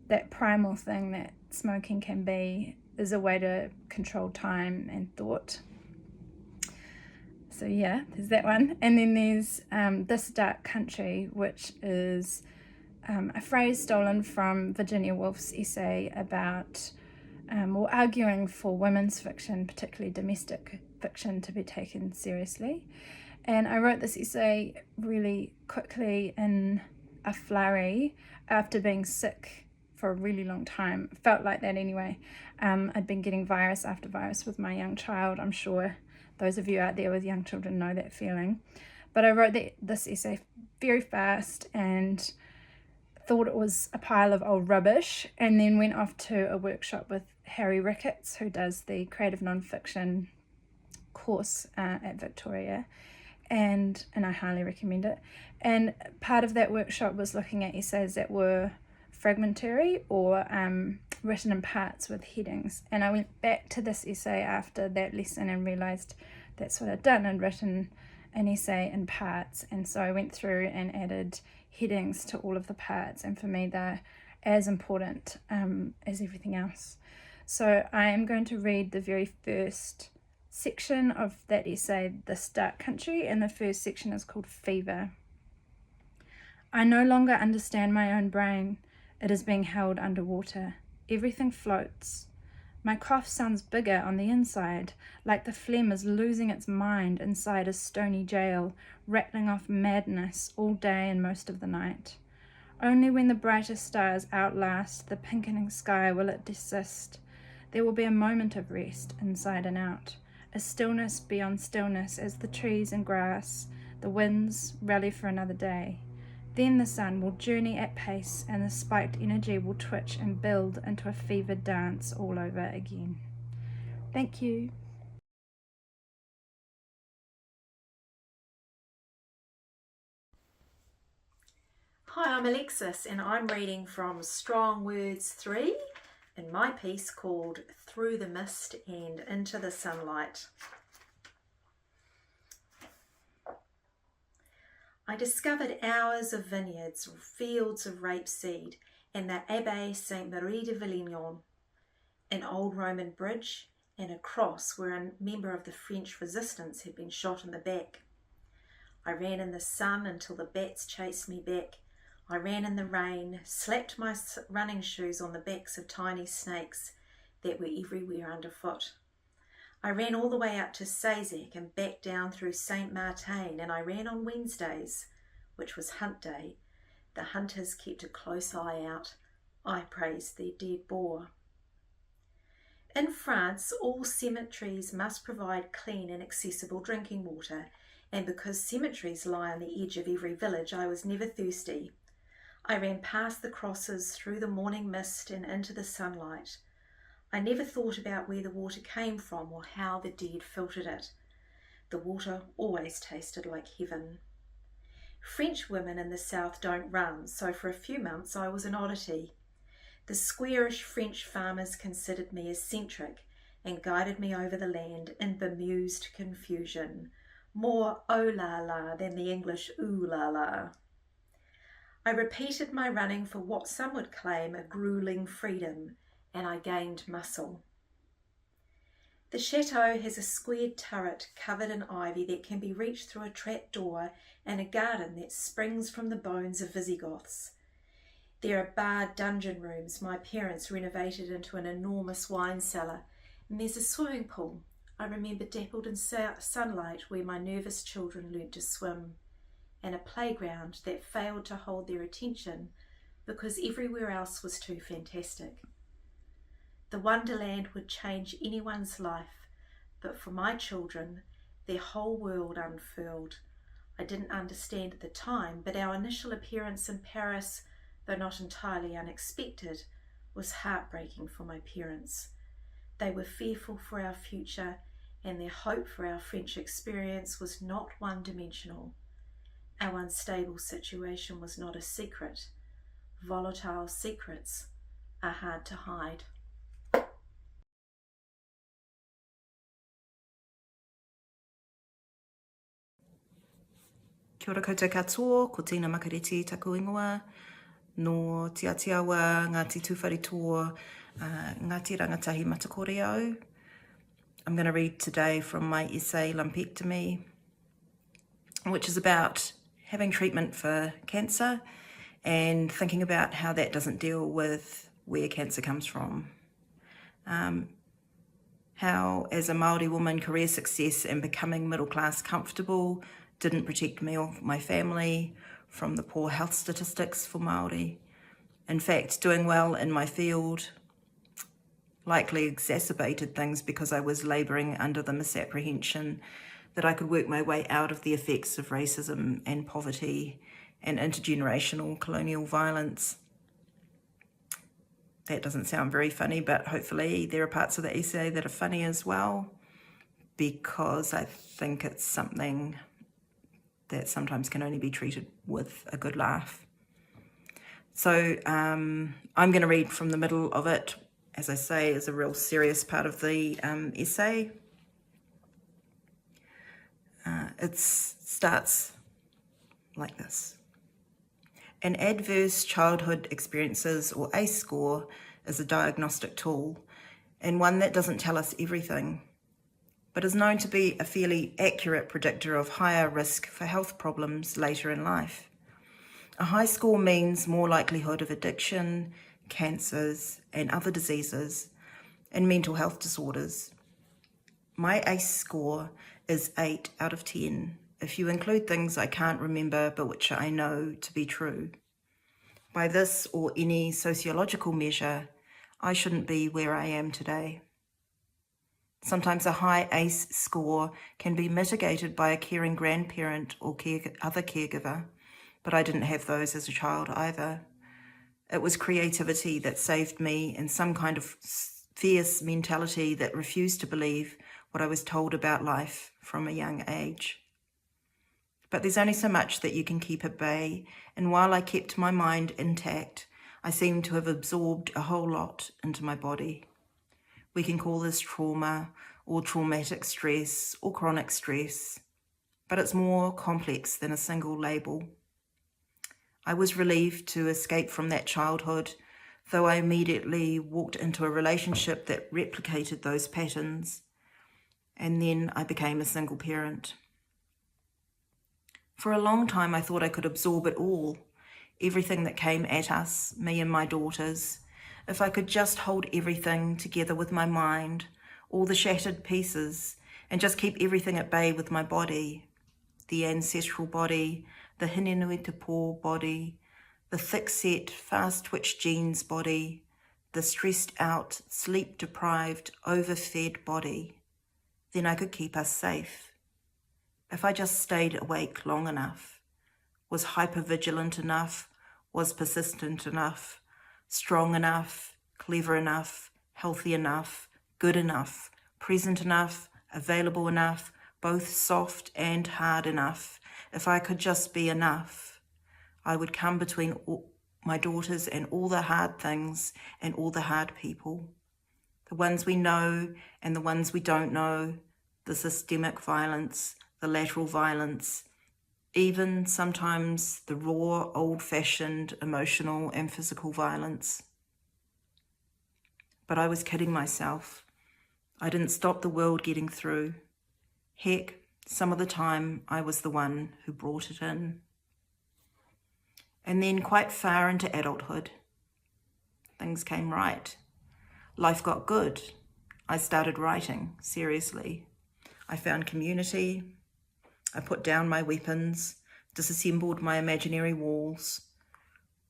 that primal thing that smoking can be is a way to control time and thought. So yeah, there's that one. And then there's This Dark Country, which is a phrase stolen from Virginia Woolf's essay about or arguing for women's fiction, particularly domestic fiction, to be taken seriously. And I wrote this essay really quickly in a flurry after being sick for a really long time. Felt like that anyway. I'd been getting virus after virus with my young child. I'm sure those of you out there with young children know that feeling. But I wrote this essay very fast and thought it was a pile of old rubbish, and then went off to a workshop with Harry Ricketts, who does the creative nonfiction course at Victoria, and I highly recommend it. And part of that workshop was looking at essays that were fragmentary or written in parts with headings. And I went back to this essay after that lesson and realised that's what I'd done. I'd written an essay in parts, and so I went through and added headings to all of the parts, and for me they're as important as everything else. So I am going to read the very first section of that essay, This Dark Country, and the first section is called Fever. I no longer understand my own brain. It is being held underwater. Everything floats. My cough sounds bigger on the inside, like the phlegm is losing its mind inside a stony jail, rattling off madness all day and most of the night. Only when the brightest stars outlast the pinkening sky will it desist. There will be a moment of rest, inside and out, a stillness beyond stillness as the trees and grass, the winds, rally for another day. Then the sun will journey at pace, and the spiked energy will twitch and build into a fevered dance all over again. Thank you. Hi, I'm Alexis, and I'm reading from Strong Words 3 in my piece called Through the Mist and Into the Sunlight. I discovered hours of vineyards, fields of rapeseed, and the Abbaye Sainte-Marie de Villignon, an old Roman bridge, and a cross where a member of the French resistance had been shot in the back. I ran in the sun until the bats chased me back. I ran in the rain, slapped my running shoes on the backs of tiny snakes that were everywhere underfoot. I ran all the way up to Sazac and back down through Saint Martin, and I ran on Wednesdays, which was hunt day. The hunters kept a close eye out. I praised their dead boar. In France, all cemeteries must provide clean and accessible drinking water, and because cemeteries lie on the edge of every village, I was never thirsty. I ran past the crosses, through the morning mist and into the sunlight. I never thought about where the water came from or how the dead filtered it. The water always tasted like heaven. French women in the south don't run, so for a few months I was an oddity. The squarish French farmers considered me eccentric and guided me over the land in bemused confusion, more oh la la than the English ooh la la. I repeated my running for what some would claim a grueling freedom, and I gained muscle. The chateau has a squared turret covered in ivy that can be reached through a trap door and a garden that springs from the bones of Visigoths. There are barred dungeon rooms my parents renovated into an enormous wine cellar, and there's a swimming pool I remember dappled in sunlight where my nervous children learnt to swim, and a playground that failed to hold their attention because everywhere else was too fantastic. The wonderland would change anyone's life, but for my children, their whole world unfurled. I didn't understand at the time, but our initial appearance in Paris, though not entirely unexpected, was heartbreaking for my parents. They were fearful for our future, and their hope for our French experience was not one-dimensional. Our unstable situation was not a secret. Volatile secrets are hard to hide. Kia ora koutou katoa, ko tēnā makareti taku ingoa, no te Aotearoa, Ngāti Tūwharetoa, Ngāti Rangatahi Matakore au. I'm going to read today from my essay, Lumpectomy, which is about having treatment for cancer and thinking about how that doesn't deal with where cancer comes from. How, as a Māori woman, career success and becoming middle class comfortable didn't protect me or my family from the poor health statistics for Māori. In fact, doing well in my field likely exacerbated things because I was labouring under the misapprehension that I could work my way out of the effects of racism and poverty and intergenerational colonial violence. That doesn't sound very funny, but hopefully there are parts of the essay that are funny as well, because I think it's something that sometimes can only be treated with a good laugh. So I'm going to read from the middle of it. As I say, is a real serious part of the essay. It starts like this. An adverse childhood experiences, or ACE score, is a diagnostic tool, and one that doesn't tell us everything, but is known to be a fairly accurate predictor of higher risk for health problems later in life. A high score means more likelihood of addiction, cancers, and other diseases, and mental health disorders. My ACE score is 8 out of 10, if you include things I can't remember but which I know to be true. By this or any sociological measure, I shouldn't be where I am today. Sometimes a high ACE score can be mitigated by a caring grandparent or other caregiver, but I didn't have those as a child either. It was creativity that saved me, and some kind of fierce mentality that refused to believe what I was told about life from a young age. But there's only so much that you can keep at bay, and while I kept my mind intact, I seem to have absorbed a whole lot into my body. We can call this trauma, or traumatic stress, or chronic stress, but it's more complex than a single label. I was relieved to escape from that childhood, though I immediately walked into a relationship that replicated those patterns, and then I became a single parent. For a long time, I thought I could absorb it all, everything that came at us, me and my daughters, if I could just hold everything together with my mind, all the shattered pieces, and just keep everything at bay with my body, the ancestral body, the hinenui te pō body, the thick-set, fast-twitch genes body, the stressed-out, sleep-deprived, overfed body, then I could keep us safe. If I just stayed awake long enough, was hypervigilant enough, was persistent enough, strong enough, clever enough, healthy enough, good enough, present enough, available enough, both soft and hard enough, if I could just be enough, I would come between my daughters and all the hard things and all the hard people, the ones we know and the ones we don't know, the systemic violence, the lateral violence, even sometimes the raw, old-fashioned emotional and physical violence. But I was kidding myself. I didn't stop the world getting through. Heck, some of the time I was the one who brought it in. And then quite far into adulthood, things came right. Life got good. I started writing, seriously. I found community. I put down my weapons, disassembled my imaginary walls.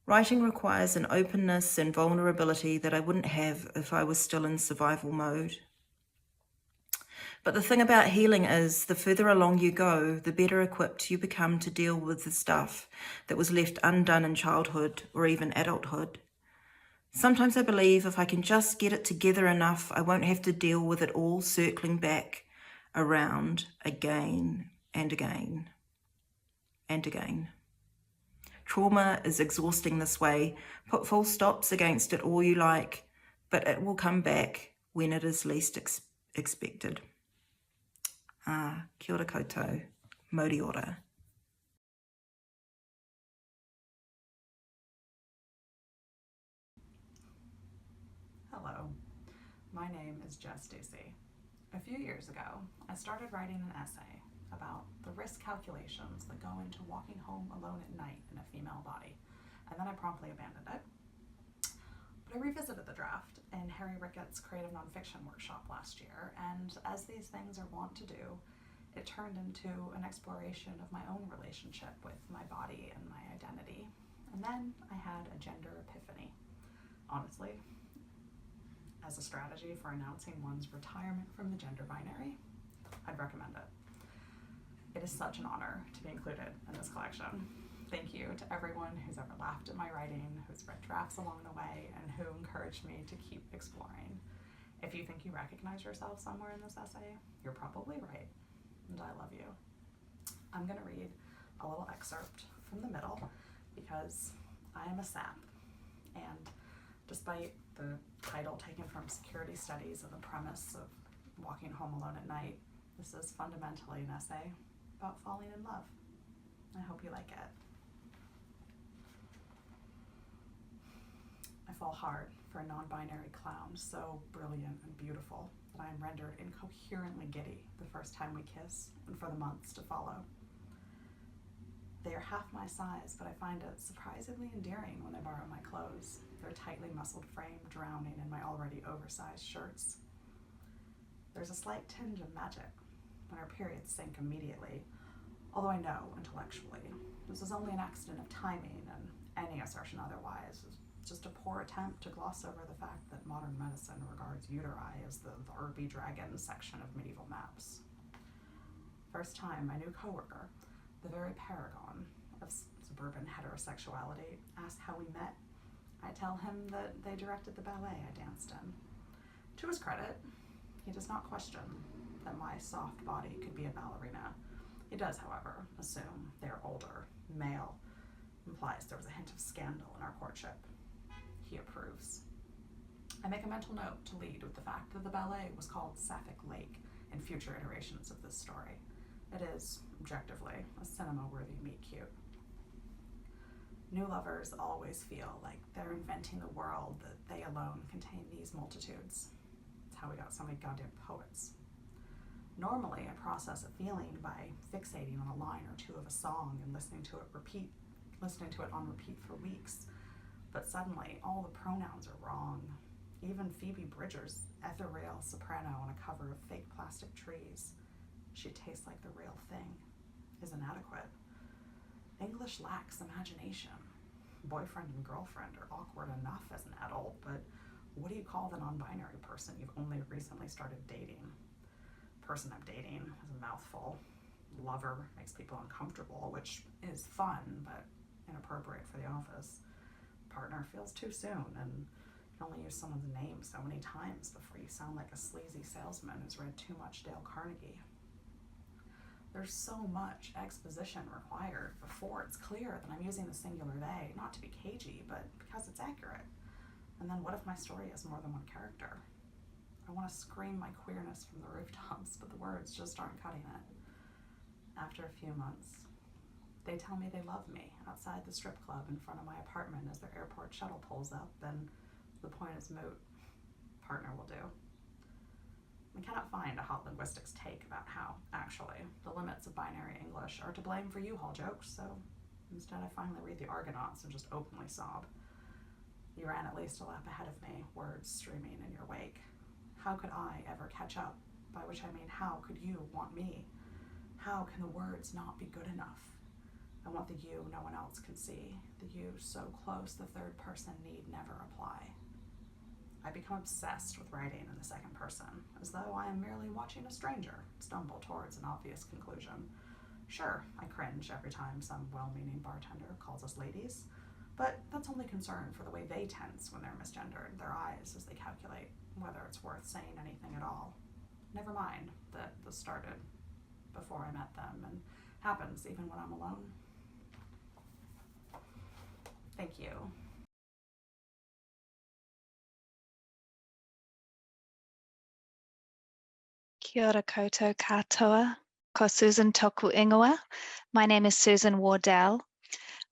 Writing requires an openness and vulnerability that I wouldn't have if I was still in survival mode. But the thing about healing is, the further along you go, the better equipped you become to deal with the stuff that was left undone in childhood or even adulthood. Sometimes I believe if I can just get it together enough, I won't have to deal with it all circling back around again and again and again. Trauma is exhausting this way. Put full stops against it all you like, but it will come back when it is least expected. Kia ora koutou, Mauri ora. Hello, my name is Jess Ducey. A few years ago, I started writing an essay about the risk calculations that go into walking home alone at night in a female body, and then I promptly abandoned it. But I revisited the draft in Harry Ricketts' creative nonfiction workshop last year, and as these things are wont to do, it turned into an exploration of my own relationship with my body and my identity. And then I had a gender epiphany. Honestly, as a strategy for announcing one's retirement from the gender binary, I'd recommend it. It is such an honor to be included in this collection. Thank you to everyone who's ever laughed at my writing, who's read drafts along the way, and who encouraged me to keep exploring. If you think you recognize yourself somewhere in this essay, you're probably right, and I love you. I'm gonna read a little excerpt from the middle because I am a sap, and despite the title taken from security studies and the premise of walking home alone at night, this is fundamentally an essay about falling in love. I hope you like it. I fall hard for a non-binary clown so brilliant and beautiful that I am rendered incoherently giddy the first time we kiss and for the months to follow. They are half my size, but I find it surprisingly endearing when they borrow my clothes, their tightly muscled frame drowning in my already oversized shirts. There's a slight tinge of magic when our periods sink immediately, although I know intellectually this is only an accident of timing, and any assertion otherwise is just a poor attempt to gloss over the fact that modern medicine regards uteri as the Urby Dragon section of medieval maps. First time my new coworker, the very paragon of suburban heterosexuality, asked how we met, I tell him that they directed the ballet I danced in. To his credit, he does not question that my soft body could be a ballerina. He does, however, assume they are older, male, implies there was a hint of scandal in our courtship. He approves. I make a mental note to lead with the fact that the ballet was called Sapphic Lake in future iterations of this story. It is, objectively, a cinema-worthy meet-cute. New lovers always feel like they're inventing the world that they alone contain these multitudes. It's how we got so many goddamn poets. Normally, I process a feeling by fixating on a line or two of a song and listening to it on repeat for weeks. But suddenly, all the pronouns are wrong. Even Phoebe Bridgers' ethereal soprano on a cover of fake plastic trees, she tastes like the real thing, is inadequate. English lacks imagination. Boyfriend and girlfriend are awkward enough as an adult, but what do you call the non-binary person you've only recently started dating? Person I'm dating is a mouthful. Lover makes people uncomfortable, which is fun, but inappropriate for the office. Partner feels too soon, and you can only use someone's name so many times before you sound like a sleazy salesman who's read too much Dale Carnegie. There's so much exposition required before it's clear that I'm using the singular they, not to be cagey, but because it's accurate. And then what if my story has more than one character? I want to scream my queerness from the rooftops, but the words just aren't cutting it. After a few months, they tell me they love me outside the strip club in front of my apartment as their airport shuttle pulls up, and the point is moot. Partner will do. I cannot find a hot linguistics take about how, actually, the limits of binary English are to blame for U-Haul jokes, so instead I finally read the Argonauts and just openly sob. You ran at least a lap ahead of me, words streaming in your wake. How could I ever catch up? By which I mean, how could you want me? How can the words not be good enough? I want the you no one else can see, the you so close the third person need never apply. I become obsessed with writing in the second person, as though I am merely watching a stranger stumble towards an obvious conclusion. Sure, I cringe every time some well-meaning bartender calls us ladies, but that's only concern for the way they tense when they're misgendered, their eyes as they calculate whether it's worth saying anything at all. Never mind that the was started before I met them, and happens even when I'm alone. Thank you. Kia ora koutou katoa, ko Susan toku ingoa. My name is Susan Wardell.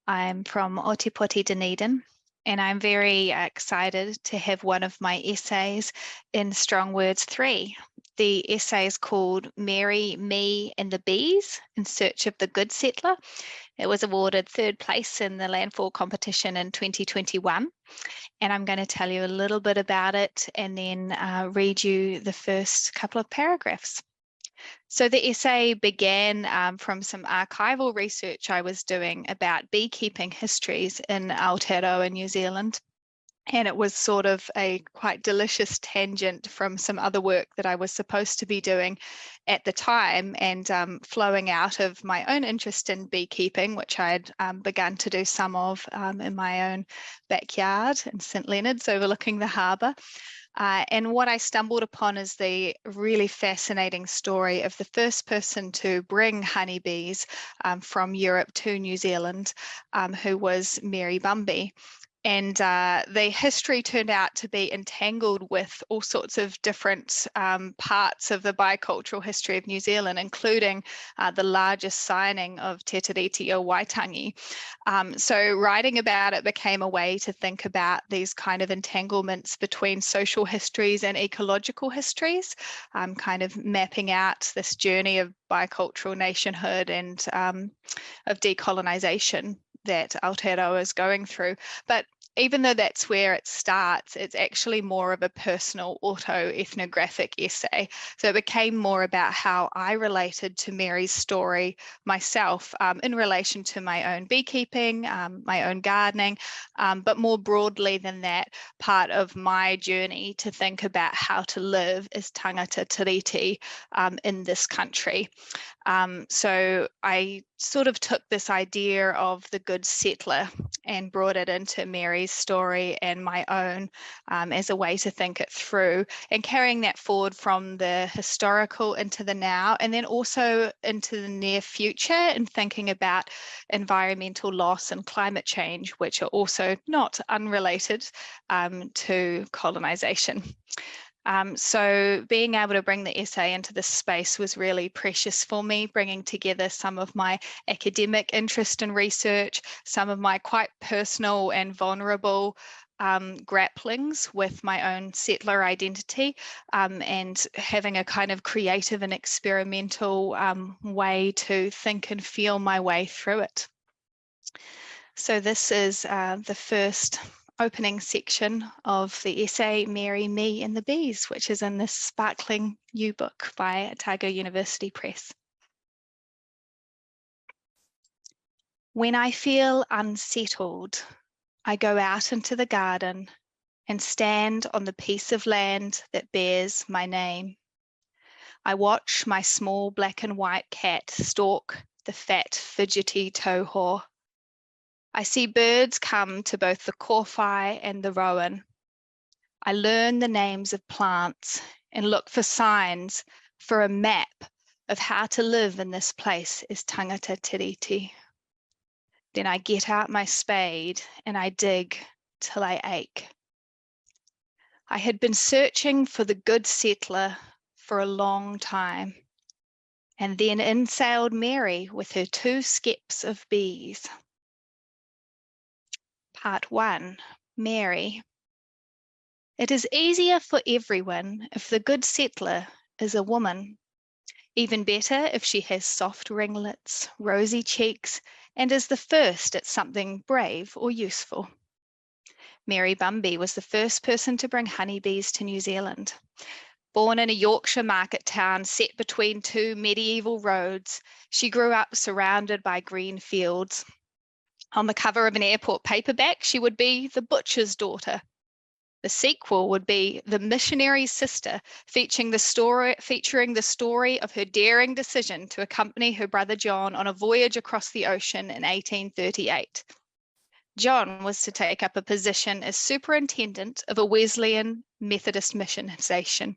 I'm from Ōtepoti, Dunedin, and I'm very excited to have one of my essays in Strong Words 3. The essay is called Mary, Me and the Bees in Search of the Good Settler. It was awarded 3rd place in the Landfall competition in 2021. And I'm going to tell you a little bit about it and then read you the first couple of paragraphs. So the essay began from some archival research I was doing about beekeeping histories in Aotearoa, New Zealand. And it was sort of a quite delicious tangent from some other work that I was supposed to be doing at the time, and flowing out of my own interest in beekeeping, which I'd begun to do some of in my own backyard in St Leonard's overlooking the harbour. And what I stumbled upon is the really fascinating story of the first person to bring honeybees from Europe to New Zealand, who was Mary Bumby. And the history turned out to be entangled with all sorts of different parts of the bicultural history of New Zealand, including the largest signing of Te Tiriti o Waitangi. So writing about it became a way to think about these kind of entanglements between social histories and ecological histories, kind of mapping out this journey of bicultural nationhood and of decolonisation that Aotearoa is going through. But even though that's where it starts, it's actually more of a personal auto-ethnographic essay. So it became more about how I related to Mary's story myself in relation to my own beekeeping, my own gardening, but more broadly than that, part of my journey to think about how to live as tangata tiriti in this country. So I sort of took this idea of the good settler and brought it into Mary's story and my own as a way to think it through, and carrying that forward from the historical into the now, and then also into the near future, and thinking about environmental loss and climate change, which are also not unrelated to colonisation. So being able to bring the essay into this space was really precious for me, bringing together some of my academic interest and research, some of my quite personal and vulnerable grapplings with my own settler identity, and having a kind of creative and experimental way to think and feel my way through it. So this is the first opening section of the essay Mary, Me and the Bees, which is in this sparkling new book by Otago University Press. When I feel unsettled, I go out into the garden and stand on the piece of land that bears my name. I watch my small black and white cat stalk the fat, fidgety tauhō. I see birds come to both the kōwhai and the rowan. I learn the names of plants and look for signs, for a map of how to live in this place as tangata tiriti. Then I get out my spade and I dig till I ache. I had been searching for the good settler for a long time, and then in sailed Mary with her 2 skeps of bees. Part 1, Mary. It is easier for everyone if the good settler is a woman. Even better if she has soft ringlets, rosy cheeks, and is the first at something brave or useful. Mary Bumby was the first person to bring honeybees to New Zealand. Born in a Yorkshire market town set between 2 medieval roads, she grew up surrounded by green fields. On the cover of an airport paperback, she would be the butcher's daughter. The sequel would be The Missionary's Sister, featuring the story of her daring decision to accompany her brother John on a voyage across the ocean in 1838. John was to take up a position as superintendent of a Wesleyan Methodist mission station.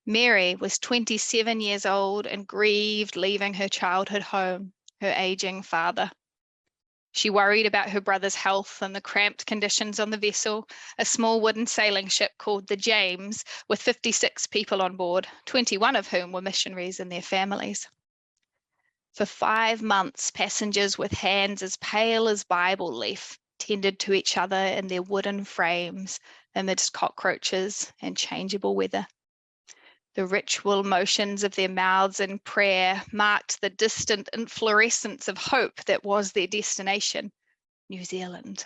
Mary was 27 years old and grieved leaving her childhood home, her aging father. She worried about her brother's health and the cramped conditions on the vessel, a small wooden sailing ship called the James, with 56 people on board, 21 of whom were missionaries and their families. For 5 months, passengers with hands as pale as Bible leaf tended to each other in their wooden frames amidst cockroaches and changeable weather. The ritual motions of their mouths in prayer marked the distant inflorescence of hope that was their destination, New Zealand.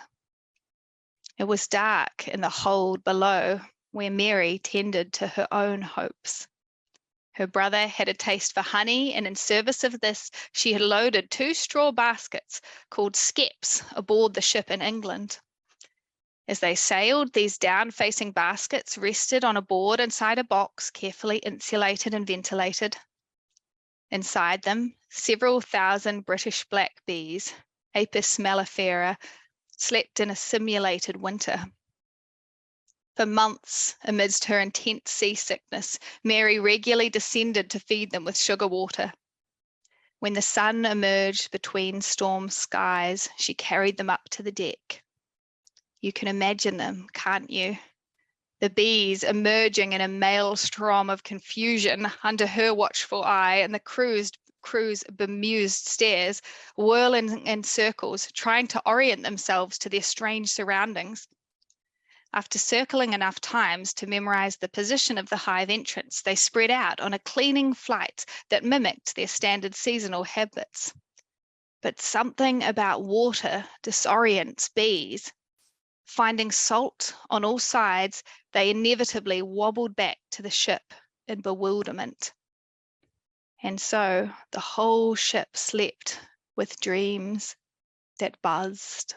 It was dark in the hold below, where Mary tended to her own hopes. Her brother had a taste for honey, and in service of this, she had loaded 2 straw baskets called skeps aboard the ship in England. As they sailed, these down-facing baskets rested on a board inside a box carefully insulated and ventilated. Inside them, several thousand British black bees, Apis mellifera, slept in a simulated winter. For months, amidst her intense seasickness, Mary regularly descended to feed them with sugar water. When the sun emerged between storm skies, she carried them up to the deck. You can imagine them, can't you? The bees emerging in a maelstrom of confusion under her watchful eye, and the crew's bemused stares, whirling in circles, trying to orient themselves to their strange surroundings. After circling enough times to memorize the position of the hive entrance, they spread out on a cleaning flight that mimicked their standard seasonal habits. But something about water disorients bees. Finding salt on all sides, they inevitably wobbled back to the ship in bewilderment. And so the whole ship slept with dreams that buzzed